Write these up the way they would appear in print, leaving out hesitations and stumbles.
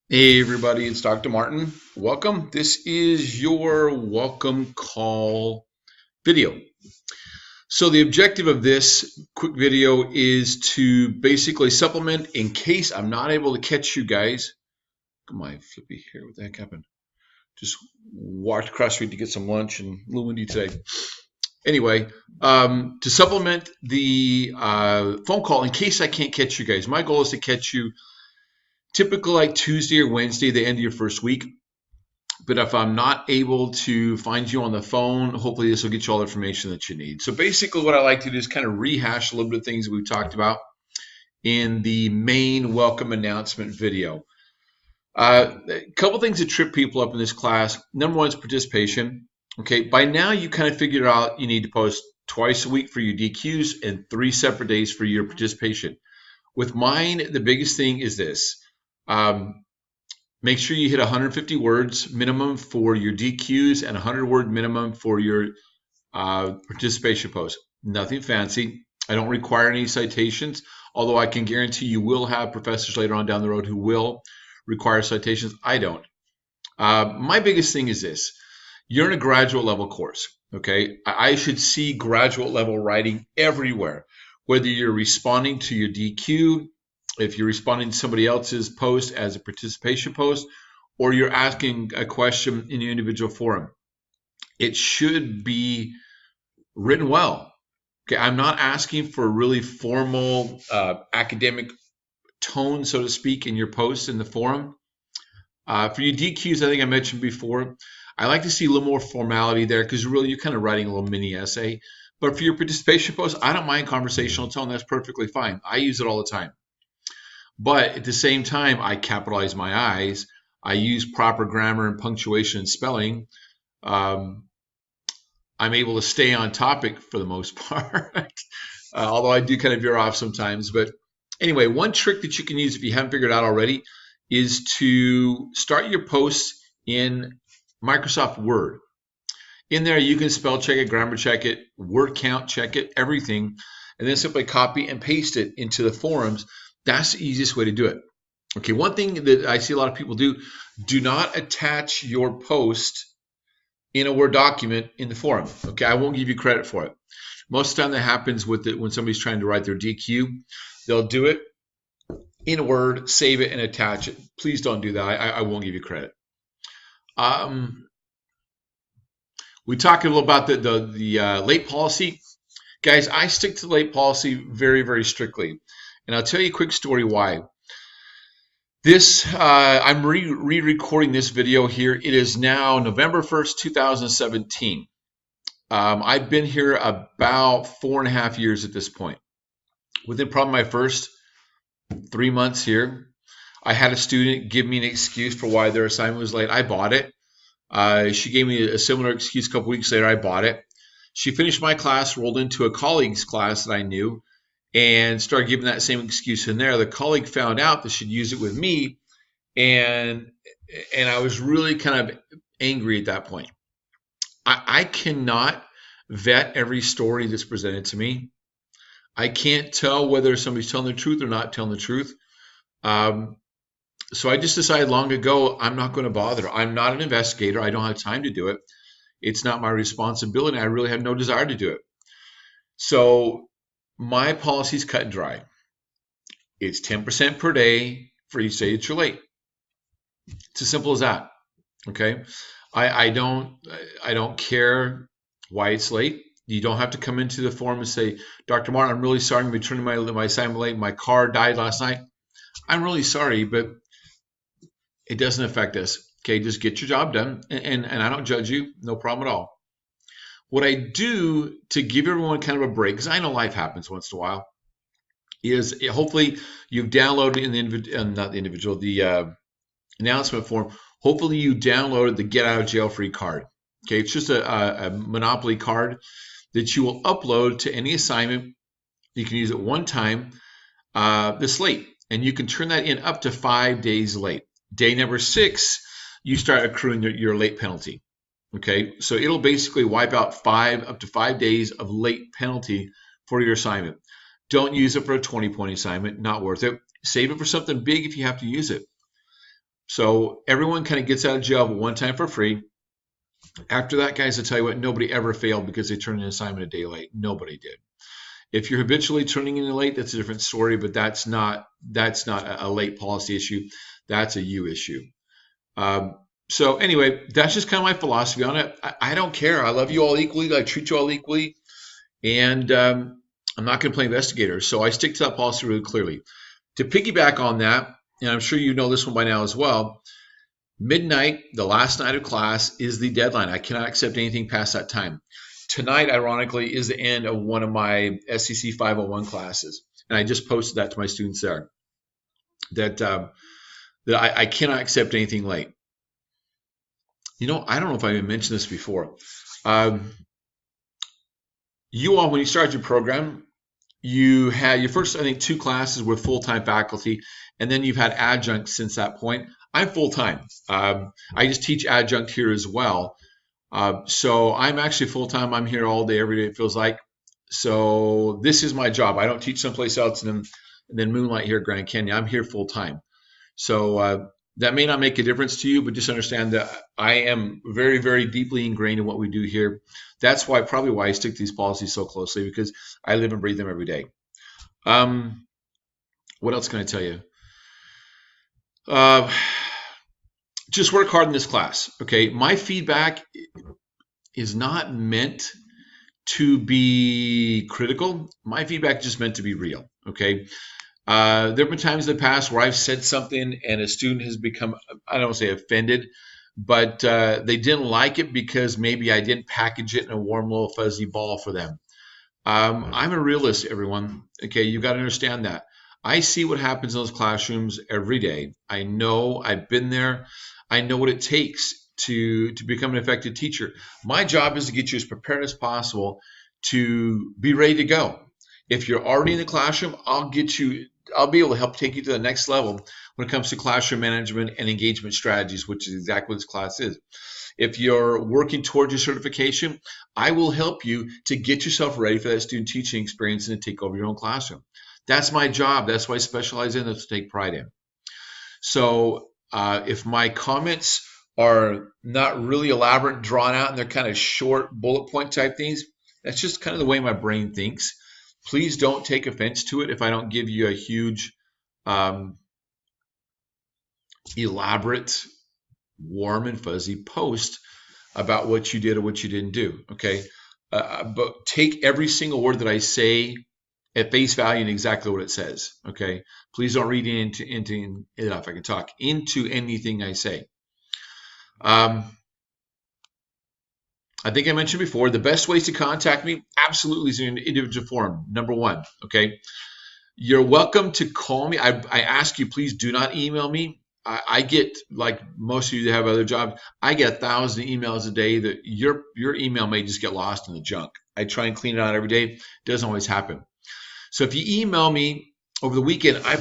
Hey everybody, it's Dr. Martin. Welcome. This is your welcome call video. So the objective of this quick video is to basically supplement in case I'm not able to catch you guys. Come on, flippy here. What the heck happened? Just walked across the street to get some lunch and a little windy today. Anyway, to supplement the phone call in case I can't catch you guys. My goal is to catch you typically like Tuesday or Wednesday, the end of your first week. But if I'm not able to find you on the phone, hopefully this will get you all the information that you need. So basically what I like to do is kind of rehash a little bit of things we've talked about in the main welcome announcement video. A couple things that trip people up in this class. Number one is participation. Okay, by now you kind of figured out you need to post twice a week for your DQs and 3 separate days for your participation. With mine, the biggest thing is this. Make sure you hit 150 words minimum for your DQs and 100-word minimum for your participation post. Nothing fancy. I don't require any citations, although I can guarantee you will have professors later on down the road who will require citations. I don't. My biggest thing is this. You're in a graduate level course, okay? I should see graduate level writing everywhere, whether you're responding to your DQ, if you're responding to somebody else's post as a participation post, or you're asking a question in your individual forum. It should be written well. Okay, I'm not asking for a really formal academic tone, so to speak, in your posts in the forum. For your DQs, I think I mentioned before, I like to see a little more formality there because really you're kind of writing a little mini essay. But for your participation posts, I don't mind conversational tone. That's perfectly fine. I use it all the time. But at the same time, I capitalize my I's. I use proper grammar and punctuation and spelling. I'm able to stay on topic for the most part, although I do kind of veer off sometimes. But anyway, one trick that you can use if you haven't figured it out already is to start your posts in Microsoft Word. In there, you can spell check it, grammar check it, word count check it, everything, and then simply copy and paste it into the forums. That's the easiest way to do it. Okay, one thing that I see a lot of people do not attach your post in a Word document in the forum. Okay, I won't give you credit for it. Most of the time that happens with it when somebody's trying to write their DQ. They'll do it in Word, save it, and attach it. Please don't do that. I won't give you credit. We talked a little about the late policy. Guys, I stick to the late policy very, very strictly. And I'll tell you a quick story why. I'm re-recording this video here. It is now November 1st, 2017. I've been here about 4.5 years at this point. Within probably my first 3 months here, I had a student give me an excuse for why their assignment was late. I bought it. She gave me a similar excuse a couple weeks later. I bought it. She finished my class, rolled into a colleague's class that I knew, and started giving that same excuse in there. The colleague found out that she'd use it with me, and I was really kind of angry at that point. I cannot vet every story that's presented to me. I can't tell whether somebody's telling the truth or not telling the truth. So I just decided long ago, I'm not going to bother. I'm not an investigator. I don't have time to do it. It's not my responsibility. I really have no desire to do it. So my policy is cut and dry. It's 10% per day for each day that you're late. It's as simple as that. Okay. I don't care why it's late. You don't have to come into the forum and say, Dr. Martin, I'm really sorry I'm returning my assignment late. My car died last night. I'm really sorry, but it doesn't affect us. Okay, just get your job done. And I don't judge you. No problem at all. What I do to give everyone kind of a break, because I know life happens once in a while, is hopefully you've downloaded the announcement form. Hopefully you downloaded the get out of jail free card. Okay, it's just a Monopoly card that you will upload to any assignment. You can use it one time this late, and you can turn that in up to 5 days late. Day number 6, you start accruing your late penalty. Okay, so it'll basically wipe out up to 5 days of late penalty for your assignment. Don't use it for a 20-point assignment, not worth it. Save it for something big if you have to use it. So everyone kind of gets out of jail one time for free. After that, guys, I tell you what, nobody ever failed because they turned an assignment a day late. Nobody did. If you're habitually turning in late, that's a different story, but that's not a late policy issue. That's a you issue. So anyway, that's just kind of my philosophy on it. I don't care. I love you all equally. I treat you all equally. And I'm not going to play investigator. So I stick to that policy really clearly. To piggyback on that, and I'm sure you know this one by now as well, midnight, the last night of class, is the deadline. I cannot accept anything past that time. Tonight, ironically, is the end of one of my SEC 501 classes. And I just posted that to my students there, that I cannot accept anything late. You know, I don't know if I even mentioned this before. You all, when you started your program, you had your first, I think, 2 classes with full-time faculty, and then you've had adjuncts since that point. I'm full-time. I just teach adjunct here as well. So I'm actually full-time. I'm here all day, every day, it feels like. So this is my job. I don't teach someplace else and then moonlight here at Grand Canyon. I'm here full-time. So that may not make a difference to you, but just understand that I am very, very deeply ingrained in what we do here. That's probably why I stick to these policies so closely, because I live and breathe them every day. What else can I tell you? Just work hard in this class, okay? My feedback is not meant to be critical. My feedback is just meant to be real, okay? There have been times in the past where I've said something and a student has become, I don't want to say offended, but they didn't like it because maybe I didn't package it in a warm little fuzzy ball for them. I'm a realist, everyone. Okay, you've got to understand that. I see what happens in those classrooms every day. I know, I've been there. I know what it takes to become an effective teacher. My job is to get you as prepared as possible to be ready to go. If you're already in the classroom, I'll be able to help take you to the next level when it comes to classroom management and engagement strategies, which is exactly what this class is. If you're working towards your certification, I will help you to get yourself ready for that student teaching experience and to take over your own classroom. That's my job. That's what I specialize in. That's what I take pride in. So if my comments are not really elaborate, drawn out, and they're kind of short bullet point type things, that's just kind of the way my brain thinks. Please don't take offense to it if I don't give you a huge, elaborate, warm and fuzzy post about what you did or what you didn't do, okay? But take every single word that I say at face value and exactly what it says, okay? Please don't read into if I can talk, into anything I say. I think I mentioned before, the best ways to contact me absolutely is in an individual form, number 1, okay? You're welcome to call me. I ask you, please do not email me. I get, like most of you that have other jobs, I get 1,000 emails a day that your email may just get lost in the junk. I try and clean it out every day. It doesn't always happen. So if you email me over the weekend, I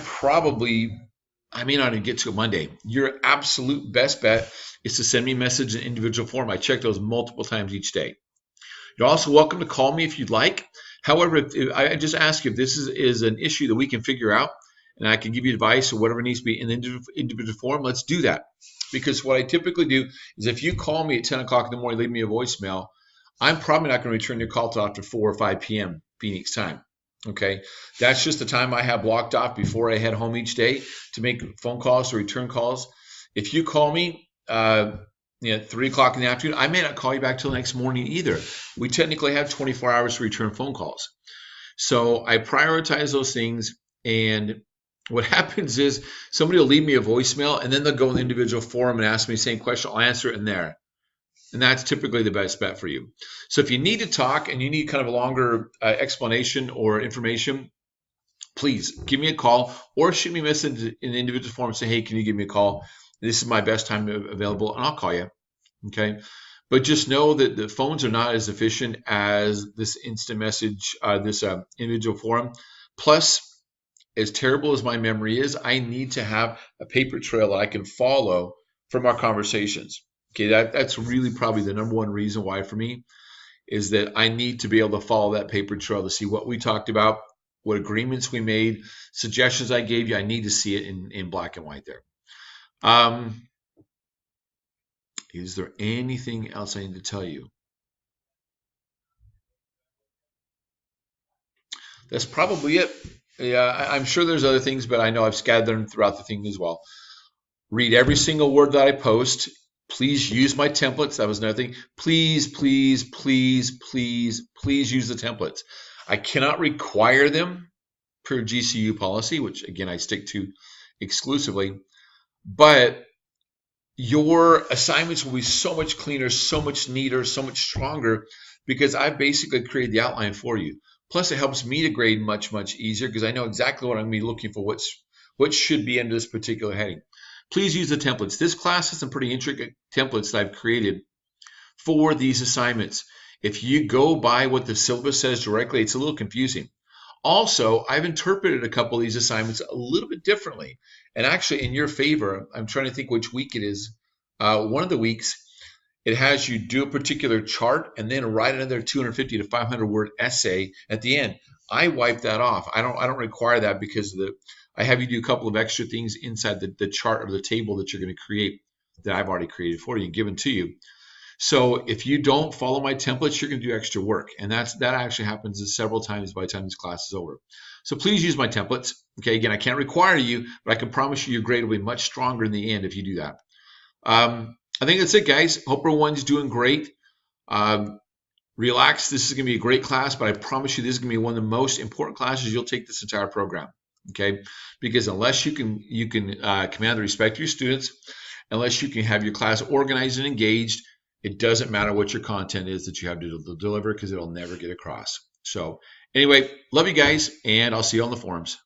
may not even get to it Monday. Your absolute best bet is to send me a message in individual form. I check those multiple times each day. You're also welcome to call me if you'd like. However, if I just ask you if this is an issue that we can figure out and I can give you advice or whatever needs to be in the individual form, let's do that. Because what I typically do is if you call me at 10 o'clock in the morning, leave me a voicemail, I'm probably not going to return your call till after 4 or 5 p.m. Phoenix time. Okay, that's just the time I have blocked off before I head home each day to make phone calls or return calls. If you call me 3 o'clock in the afternoon, I may not call you back till the next morning either. We technically have 24 hours to return phone calls. So I prioritize those things, and what happens is somebody will leave me a voicemail and then they'll go in the individual forum and ask me the same question. I'll answer it in there. And that's typically the best bet for you. So if you need to talk and you need kind of a longer explanation or information, please give me a call or shoot me a message in the individual form and say, hey, can you give me a call? This is my best time available, and I'll call you. Okay. But just know that the phones are not as efficient as this instant message, this individual forum. Plus, as terrible as my memory is, I need to have a paper trail that I can follow from our conversations. Okay, that's really probably the number one reason why for me is that I need to be able to follow that paper trail to see what we talked about, what agreements we made, suggestions I gave you. I need to see it in black and white there. Is there anything else I need to tell you? That's probably it. Yeah, I'm sure there's other things, but I know I've scattered them throughout the thing as well. Read every single word that I post. Please use my templates. That was another thing. Please, please, please, please, please use the templates. I cannot require them per GCU policy, which again I stick to exclusively, but your assignments will be so much cleaner, so much neater, so much stronger because I basically created the outline for you. Plus, it helps me to grade much, much easier because I know exactly what I'm going to be looking for, what should be under this particular heading. Please use the templates. This class has some pretty intricate templates that I've created for these assignments. If you go by what the syllabus says directly, it's a little confusing. Also, I've interpreted a couple of these assignments a little bit differently. And actually, in your favor, I'm trying to think which week it is. One of the weeks, it has you do a particular chart and then write another 250 to 500 word essay at the end. I wipe that off. I don't require that because I have you do a couple of extra things inside the chart or the table that you're going to create that I've already created for you and given to you. So if you don't follow my templates, you're going to do extra work. And that actually happens several times by the time this class is over. So please use my templates. Okay, again, I can't require you, but I can promise you your grade will be much stronger in the end if you do that. I think that's it, guys. Hope everyone's doing great. Relax. This is going to be a great class, but I promise you this is going to be one of the most important classes you'll take this entire program. Okay, because unless you can command the respect of your students, unless you can have your class organized and engaged, it doesn't matter what your content is that you have to deliver because it'll never get across. So anyway, love you guys, and I'll see you on the forums.